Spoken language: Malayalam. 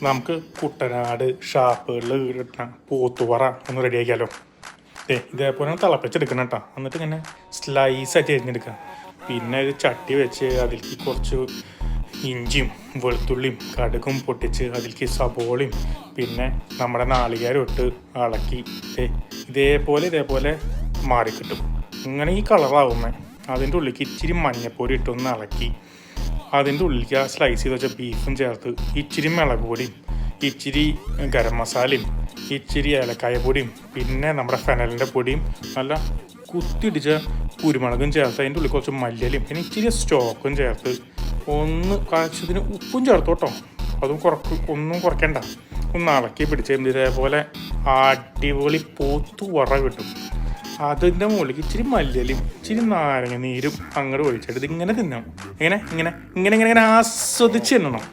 നമുക്ക് കുട്ടനാട് ഷാപ്പുകളിൽ കിട്ടുന്ന പോത്തുവറ ഒന്ന് റെഡിയാക്കിയാലോ. ഇതേപോലെ തിളപ്പിച്ചെടുക്കണം കേട്ടോ. എന്നിട്ട് ഇങ്ങനെ സ്ലൈസായിട്ട് അരിഞ്ഞെടുക്കുക. പിന്നെ ഒരു ചട്ടി വെച്ച് അതിലേക്ക് കുറച്ച് ഇഞ്ചിയും വെളുത്തുള്ളിയും കടുകും പൊട്ടിച്ച് അതിലേക്ക് സബോളയും പിന്നെ നമ്മുടെ നാളികേരം ഇട്ട് ഇളക്കി ഇതേപോലെ മാറിക്കിട്ടും. ഇങ്ങനെ ഈ കളറാവുമ്പോൾ അതിൻ്റെ ഉള്ളിലേക്ക് ഇച്ചിരി മഞ്ഞപ്പൊടി ഇട്ടൊന്ന് ഇളക്കി അതിൻ്റെ ഉള്ളിലേക്ക് ആ സ്ലൈസ് ചെയ്ത് വെച്ച ബീഫും ചേർത്ത് ഇച്ചിരി മുളക് പൊടിയും ഇച്ചിരി ഗരം മസാലയും ഇച്ചിരി ഏലക്കായ പൊടിയും പിന്നെ നമ്മുടെ ഫെനലിൻ്റെ പൊടിയും നല്ല കുത്തിയിടിച്ച കുരുമുളകും ചേർത്ത് അതിൻ്റെ ഉള്ളിൽ കുറച്ച് മല്ലിയിലും പിന്നെ ഇച്ചിരി സ്റ്റോക്കും ചേർത്ത് ഒന്ന് കാഴ്ചത്തിന് ഉപ്പും ചേർത്ത് കേട്ടോ. അതും ഒന്നും കുറയ്ക്കണ്ട. ഒന്ന് ഇളക്കി പിടിച്ച് ഇതേപോലെ അടിപൊളി പോത്തുവറ കിട്ടും. അതിൻ്റെ മുകളിലേക്ക് ഇച്ചിരി മല്ലിയിലും ഇച്ചിരി നാരങ്ങ നീരും അങ്ങോട്ട് ഒഴിച്ചിട്ട് ഇതിങ്ങനെ തിന്നാം. ഇങ്ങനെ ആസ്വദിച്ച് തിന്നണം.